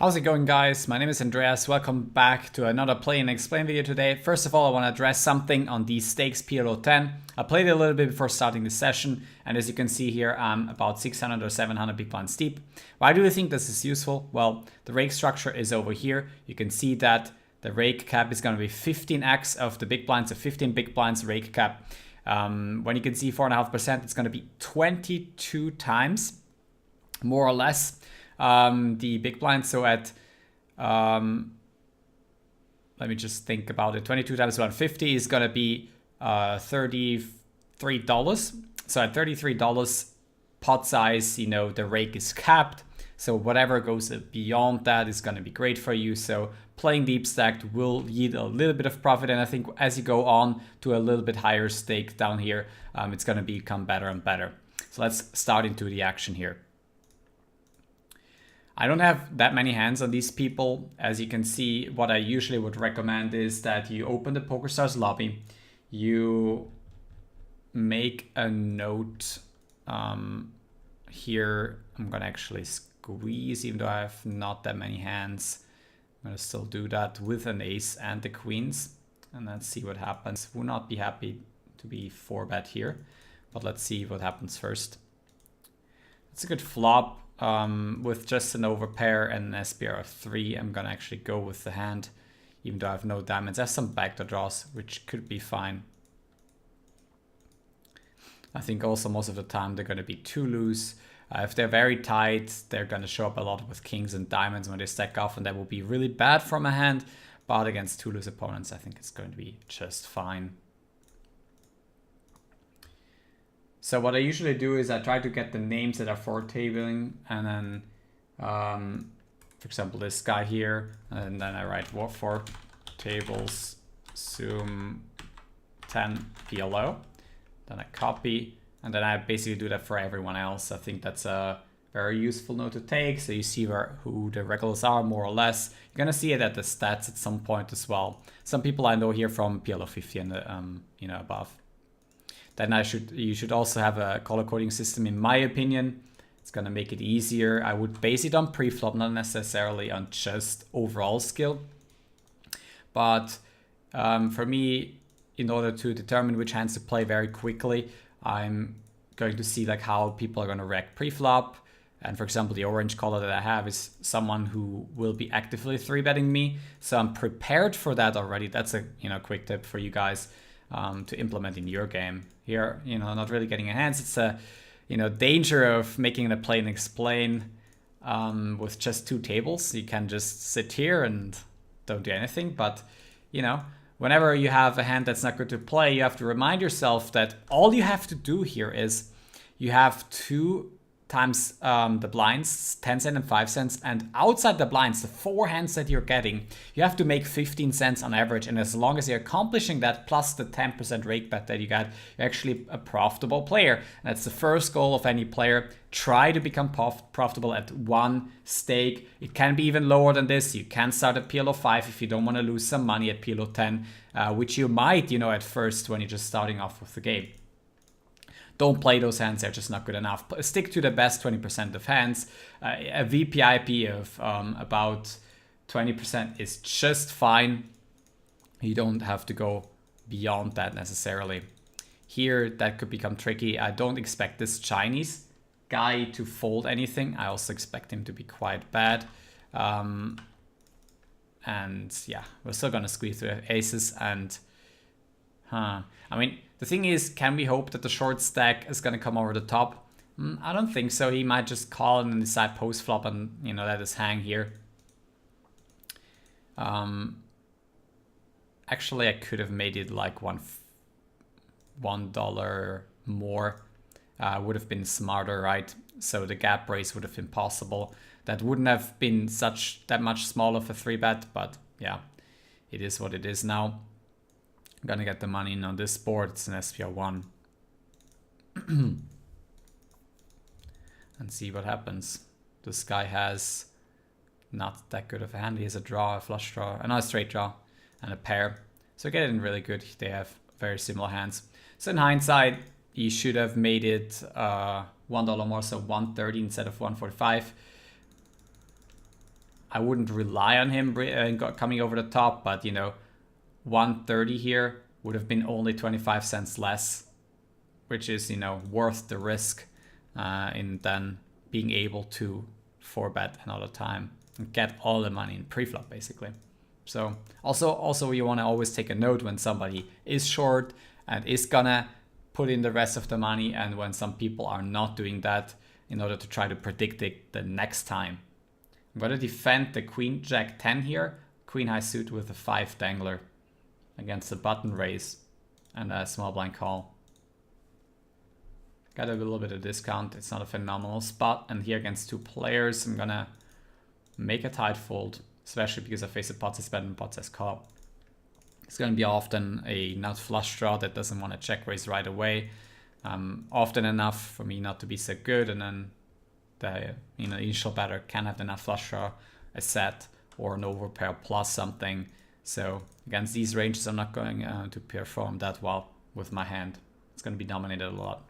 How's it going, guys? My name is Andreas. Welcome back to another play and explain video today. First of all, I want to address something on these stakes PLO10. I played it a little bit before starting the session, and as you can see here, I'm about 600 or 700 big blinds deep. Why do you think this is useful? Well, the rake structure is over here. You can see that the rake cap is going to be 15x of the big blinds, so 15 big blinds rake cap. When you can see 4.5%, it's going to be 22 times, more or less. The big blind, so at let me just think about it. 22 times 150 is gonna be $33. So at $33 pot size, you know, the rake is capped. So whatever goes beyond that is gonna be great for you. So playing deep stacked will yield a little bit of profit, and I think as you go on to a little bit higher stake down here, it's gonna become better and better. So let's start into the action here. I don't have that many hands on these people. As you can see, what I usually would recommend is that you open the PokerStars lobby, you make a note here. I'm gonna actually squeeze, even though I have not that many hands. I'm gonna still do that with an ace and the queens, and let's see what happens. Will not be happy to be 4-bet here, but let's see what happens first. It's a good flop. With just an overpair and an SPR of 3, I'm gonna actually go with the hand, even though I have no diamonds. I have some backdoor draws, which could be fine. I think also most of the time they're gonna be too loose. If they're very tight, they're gonna show up a lot with kings and diamonds when they stack off, and that will be really bad from a hand. But against too loose opponents, I think it's going to be just fine. So what I usually do is I try to get the names that are for tabling, and then, for example, this guy here, and then I write what for tables zoom 10 PLO. Then I copy, and then I basically do that for everyone else. I think that's a very useful note to take, so you see who the regulars are more or less. You're gonna see it at the stats at some point as well. Some people I know here from PLO50 and you know, above. Then you should also have a color coding system, in my opinion. It's gonna make it easier. I would base it on pre-flop, not necessarily on just overall skill. But for me, in order to determine which hands to play very quickly, I'm going to see like how people are gonna react pre-flop. And for example, the orange color that I have is someone who will be actively 3-betting me. So I'm prepared for that already. That's a quick tip for you guys. To implement in your game. Here, not really getting a hands. It's a, danger of making a play and explain with just 2 tables. You can just sit here and don't do anything. But, whenever you have a hand that's not good to play, you have to remind yourself that all you have to do here is you have 2 times the blinds, 10 cents and 5 cents, and outside the blinds, the 4 hands that you're getting, you have to make 15 cents on average, and as long as you're accomplishing that, plus the 10% rake bet that you got, you're actually a profitable player. And that's the first goal of any player. Try to become profitable at 1 stake. It can be even lower than this. You can start at PLO5 if you don't want to lose some money at PLO10, which you might, at first when you're just starting off with the game. Don't play those hands, they're just not good enough. Stick to the best 20% of hands. A VPIP of about 20% is just fine. You don't have to go beyond that necessarily. Here, that could become tricky. I don't expect this Chinese guy to fold anything. I also expect him to be quite bad. And yeah, we're still gonna squeeze through aces and... I mean, the thing is, can we hope that the short stack is going to come over the top? I don't think so. He might just call and then decide post flop and, let us hang here. Actually, I could have made it like $1 more. Would have been smarter, right? So the gap raise would have been possible. That wouldn't have been that much smaller of a 3-bet, but yeah, it is what it is now. I'm gonna get the money in on this board. It's an SPR1. And see what happens. This guy has not that good of a hand. He has a draw, a flush draw, a straight draw, and a pair. So getting really good. They have very similar hands. So in hindsight, he should have made it $1 more, so 130 instead of 145. I wouldn't rely on him coming over the top, but you know, 130 here would have been only 25 cents less, which is, you know, worth the risk in then being able to 4-bet another time and get all the money in pre-flop basically. So also you want to always take a note when somebody is short and is gonna put in the rest of the money, and when some people are not doing that, in order to try to predict it the next time. I'm gonna defend the Queen Jack 10 here, Queen high suit with a 5 dangler against the button raise and a small blind call. Got a little bit of discount. It's not a phenomenal spot. And here against 2 players, I'm gonna make a tight fold, especially because I face a pot size bet and pot size call. It's gonna be often a nut flush draw that doesn't want to check raise right away. Often enough for me not to be so good, and then the initial batter can have the nut flush draw, a set, or an overpair plus something. So against these ranges, I'm not going to perform that well with my hand. It's going to be dominated a lot.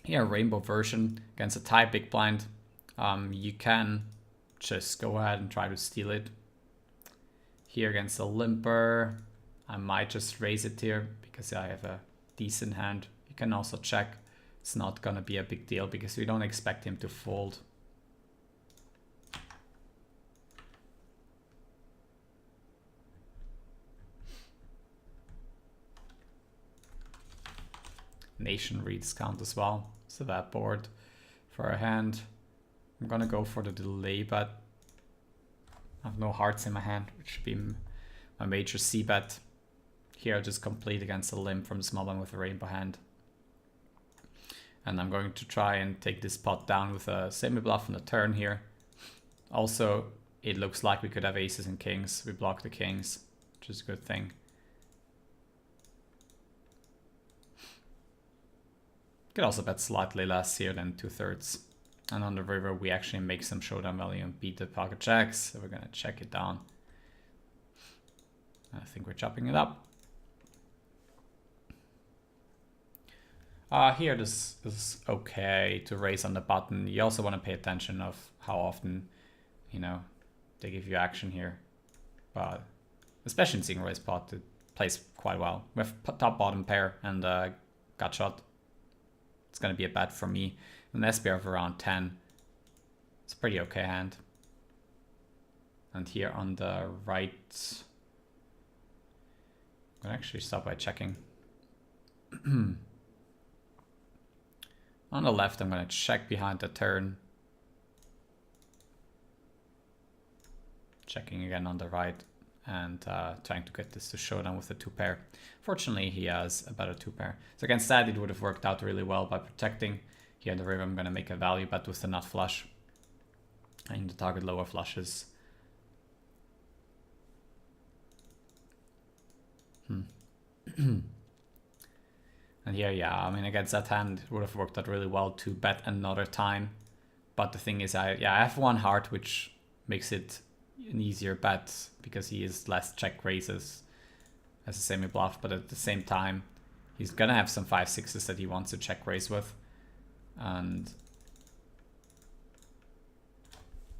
Here, rainbow version against a tie big blind. You can just go ahead and try to steal it. Here against a limper, I might just raise it here because I have a decent hand. You can also check. It's not going to be a big deal because we don't expect him to fold. Nation reads count as well. So that board for a hand. I'm gonna go for the delay bet. I have no hearts in my hand, which should be my major C bet. Here I just complete against a limp from small blind with a rainbow hand. And I'm going to try and take this pot down with a semi-bluff on the turn here. Also, it looks like we could have aces and kings. We block the kings, which is a good thing. Could also bet slightly less here than 2/3. And on the river, we actually make some showdown value and beat the pocket jacks. So we're going to check it down. I think we're chopping it up. Here, this is okay to raise on the button. You also want to pay attention of how often, you know, they give you action here. But especially in single raise pot, it plays quite well. We have top bottom pair and gut shot. It's going to be a bet for me. An SPR of around 10. It's a pretty okay hand. And here on the right, I'm going to actually start by checking. On the left, I'm going to check behind the turn. Checking again on the right and trying to get this to showdown with the 2-pair. Fortunately, he has a better 2-pair. So against that, it would have worked out really well by protecting. Here in the river, I'm going to make a value bet with the nut flush. And the target lower flushes. And here, yeah, I mean, against that hand, it would have worked out really well to bet another time. But the thing is, I have one heart, which makes it an easier bet because he is less check raises as a semi-bluff. But at the same time, he's going to have some 5/6s that he wants to check raise with. And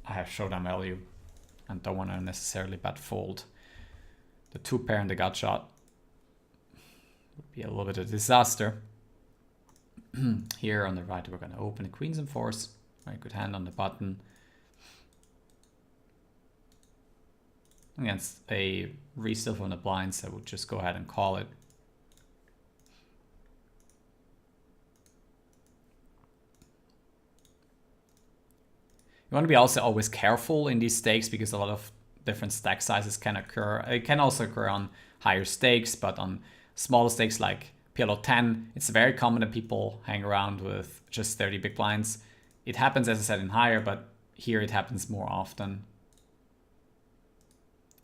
I have showdown value and don't want to necessarily bet fold. The 2-pair and the gut shot would be a little bit of a disaster. Here on the right, we're going to open the queens and 4s. Very good hand on the button. Against a re-still from the blinds, I would just go ahead and call it. You want to be also always careful in these stakes because a lot of different stack sizes can occur. It can also occur on higher stakes, but on smaller stakes like PLO10, it's very common that people hang around with just 30 big blinds. It happens, as I said, in higher, but here it happens more often.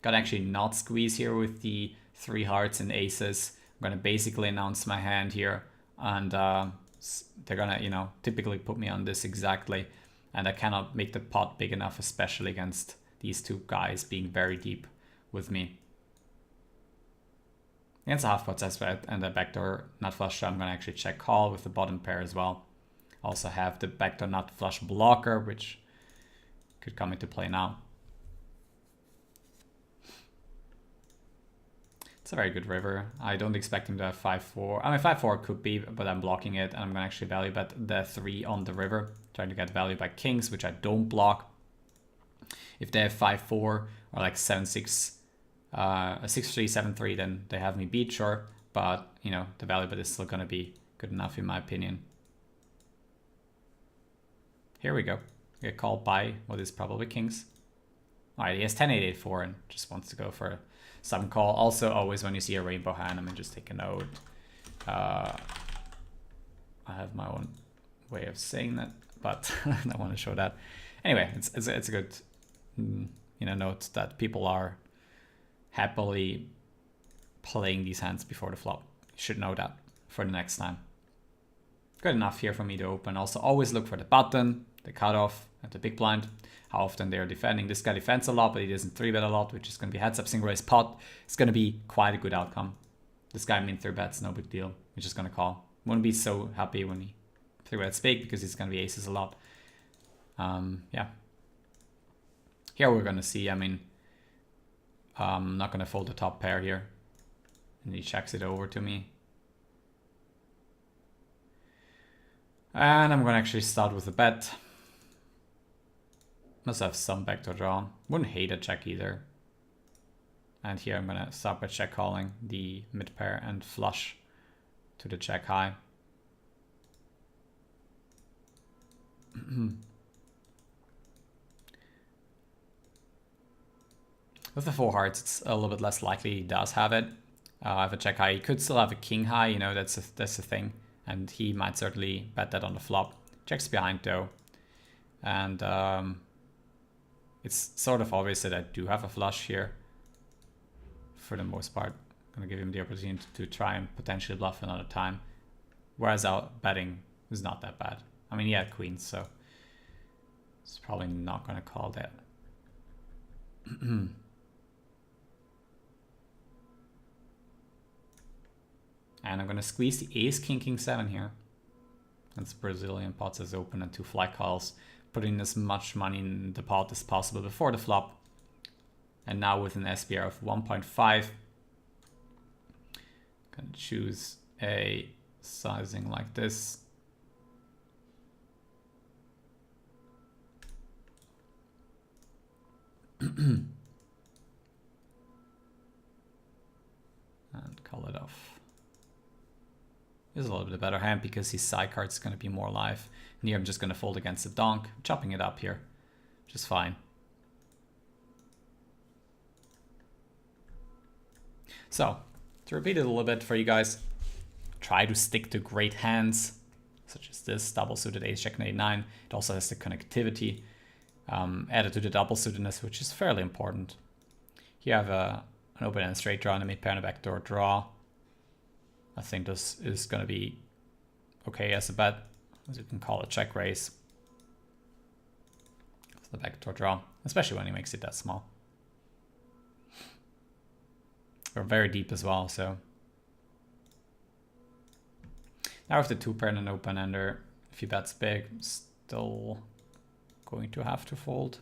Got to actually not squeeze here with the 3 hearts and aces. I'm going to basically announce my hand here, and they're going to, you know, typically put me on this exactly. And I cannot make the pot big enough, especially against these 2 guys being very deep with me. Against a half pot size bet and a backdoor nut flush, I'm going to actually check call with the bottom pair as well. Also have the backdoor nut flush blocker, which could come into play now. It's a very good river. I don't expect him to have 5-4. I mean, 5-4 could be, but I'm blocking it, and I'm gonna actually value bet the 3 on the river, trying to get value by kings, which I don't block. If they have 5-4 or like 7-6, 6-3, 7-3, then they have me beat, sure. But you know, the value bet is still gonna be good enough in my opinion. Here we go. Get called by what is probably kings. All right, he has 10-8-8-4 and just wants to go for some call. Also, always when you see a rainbow hand, I mean, just take a note. I have my own way of saying that, but I don't want to show that. Anyway, it's a good note that people are happily playing these hands before the flop. You should know that for the next time. Good enough here for me to open. Also, always look for the button, the cutoff, and the big blind. How often they are defending. This guy defends a lot, but he doesn't 3-bet a lot, which is going to be heads up single raise pot. It's going to be quite a good outcome. This guy min 3-bets, no big deal. We're just going to call. Wouldn't be so happy when he 3-bets big because he's going to be aces a lot. Yeah. Here we're going to see, I mean, I'm not going to fold the top pair here. And he checks it over to me. And I'm going to actually start with a bet. Must have some backdoor draw. Wouldn't hate a check either. And here I'm going to start by check calling the mid pair and flush to the check high. With the 4 hearts, it's a little bit less likely he does have it. I have a check high. He could still have a king high, you know, that's the thing. And he might certainly bet that on the flop. Checks behind though. And it's sort of obvious that I do have a flush here. For the most part. I'm going to give him the opportunity to try and potentially bluff another time. Whereas out betting is not that bad. I mean, he had queens, so it's probably not going to call that. And I'm going to squeeze the ace, king, king, 7 here. Since Brazilian pots is open and 2 fly calls. Putting as much money in the pot as possible before the flop. And now with an SPR of 1.5. Gonna choose a sizing like this. And call it off. This is a little bit better hand because his side card is going to be more live. And here I'm just going to fold against the donk, chopping it up here. Just fine. So, to repeat it a little bit for you guys, try to stick to great hands, such as this, double suited ace, check, 8-9. It also has the connectivity added to the double suitedness, which is fairly important. Here I have an open and straight draw and a mid pair and a backdoor draw. I think this is going to be okay as a bet, as you can call it check raise. The backdoor draw, especially when he makes it that small. We're very deep as well, so. Now with the 2 pair and an open ender, if he bets big, still going to have to fold.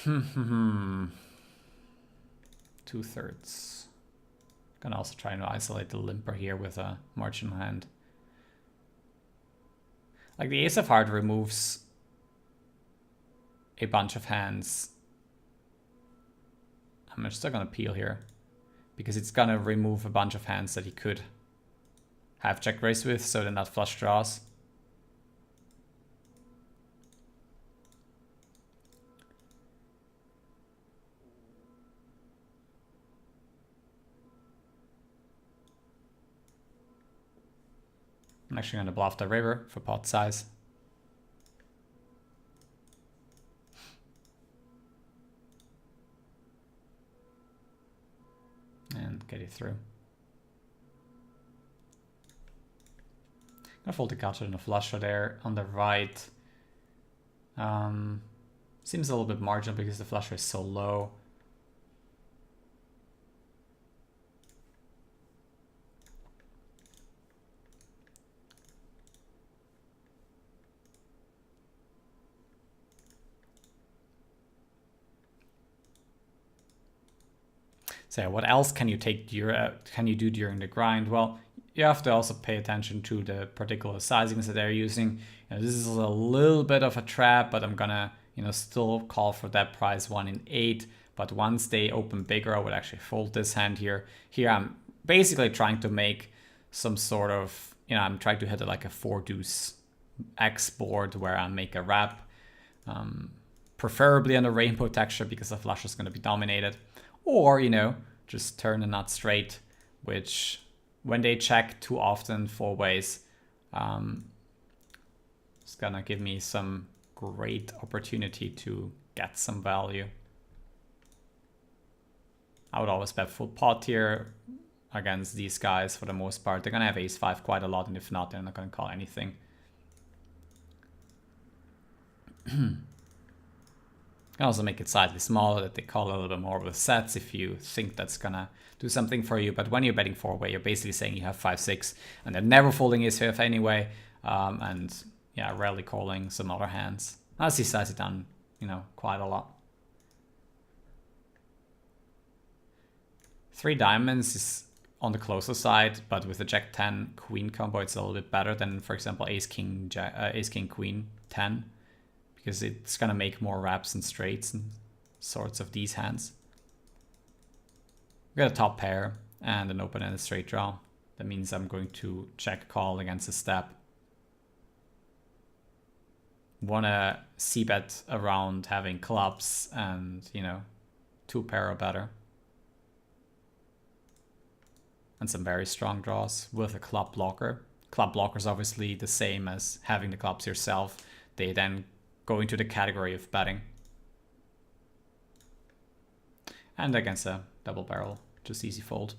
2/3. Gonna also try to isolate the limper here with a marginal hand. Like the ace of heart removes a bunch of hands. I'm still gonna peel here because it's gonna remove a bunch of hands that he could have check raise with, so they're not flush draws. I'm actually going to bluff the river for pot size. And get it through. I'm going to fold the gutter and a flusher there on the right. Seems a little bit marginal because the flusher is so low. So what else can you do during the grind? Well, you have to also pay attention to the particular sizings that they're using. This is a little bit of a trap, but I'm gonna still call for that price 1 in 8. But once they open bigger, I would actually fold this hand here. Here I'm basically trying to make some sort of, I'm trying to hit it like a 4 deuce X board where I make a wrap, preferably on a rainbow texture because the flush is going to be dominated, or just turn the nut straight, which when they check too often 4 ways, it's gonna give me some great opportunity to get some value. I would always bet full pot here against these guys for the most part. They're gonna have ace-5 quite a lot, and if not, they're not gonna call anything. You can also make it slightly smaller, that they call a little bit more with sets if you think that's gonna do something for you. But when you're betting 4-way, you're basically saying you have 5-6, and they're never folding ace-5 anyway, and yeah, rarely calling some other hands. As he size it down, quite a lot. 3 diamonds is on the closer side, but with the Jack-10 Queen combo, it's a little bit better than, for example, Ace-King Queen 10. Because it's gonna make more wraps and straights and sorts of these hands. We got a top pair and an open-ended straight draw. That means I'm going to check call against a step. Wanna c-bet around having clubs and 2 pair or better. And some very strong draws with a club blocker. Club blocker is obviously the same as having the clubs yourself. They then go into the category of betting. And against a double barrel, just easy fold.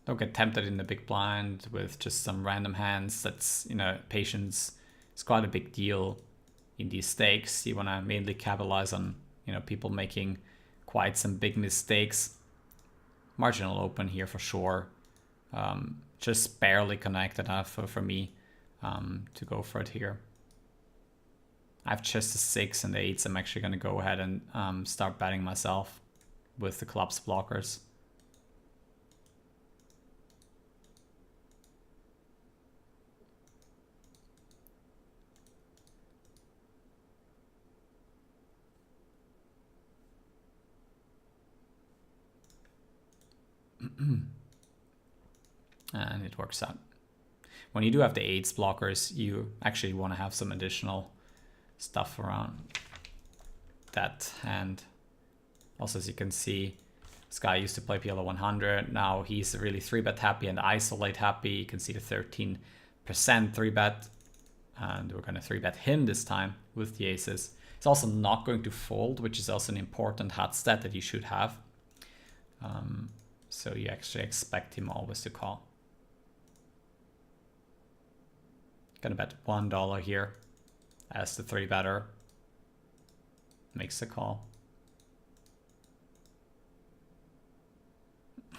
Don't get tempted in the big blind with just some random hands. That's, patience is quite a big deal in these stakes. You want to mainly capitalize on, people making quite some big mistakes. Marginal open here for sure. Just barely connect enough for me to go for it here. I have just a 6 and the 8s. I'm actually going to go ahead and start betting myself with the clubs blockers. And it works out. When you do have the 8s blockers, you actually want to have some additional stuff around that hand. Also, as you can see, this guy used to play PLO10. Now he's really 3-bet happy and isolate happy. You can see the 13% 3-bet. And we're going to 3-bet him this time with the aces. He's also not going to fold, which is also an important hot stat that you should have. So you actually expect him always to call. Gonna bet $1 here as the 3-better makes the call.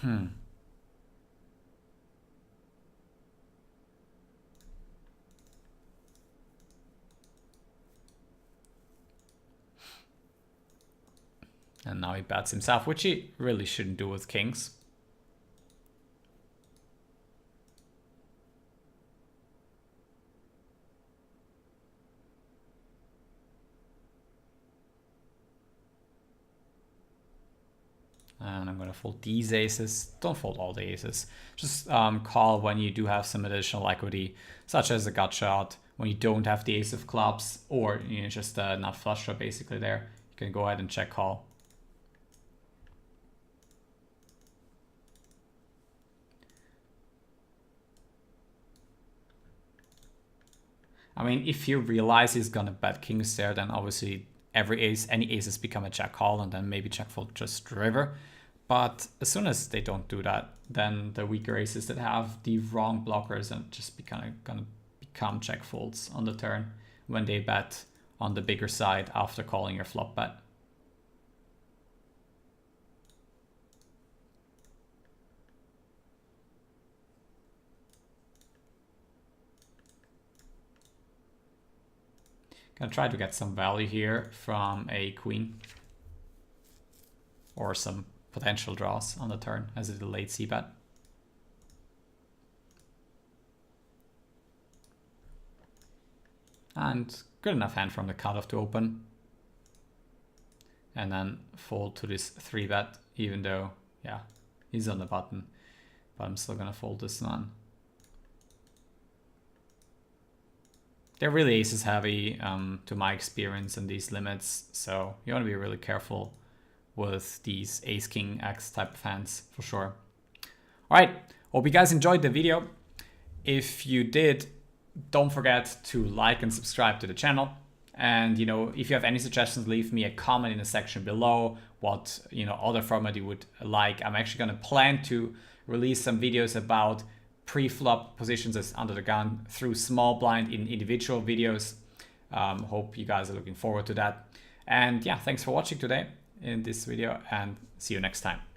And now he bets himself, which he really shouldn't do with kings. And I'm going to fold these aces. Don't fold all the aces. Just call when you do have some additional equity, such as a gut shot, when you don't have the ace of clubs, or just a nut flush draw basically there. You can go ahead and check call. I mean, if you realize he's going to bet kings there, then obviously any aces become a check call, and then maybe check fold just river. But as soon as they don't do that, then the weaker aces that have the wrong blockers and just gonna become check folds on the turn when they bet on the bigger side after calling your flop bet. Gonna try to get some value here from a queen or some potential draws on the turn as it's a late c-bet. And good enough hand from the cutoff to open. And then fold to this 3-bet, even though, yeah, he's on the button. But I'm still gonna fold this one. They're really aces heavy to my experience in these limits. So you wanna be really careful with these ace king X type of hands for sure. All right, hope you guys enjoyed the video. If you did, don't forget to like and subscribe to the channel. And if you have any suggestions, leave me a comment in the section below. What other format you would like. I'm actually going to plan to release some videos about pre-flop positions as under the gun through small blind in individual videos. Hope you guys are looking forward to that. And yeah, thanks for watching today in this video, and see you next time.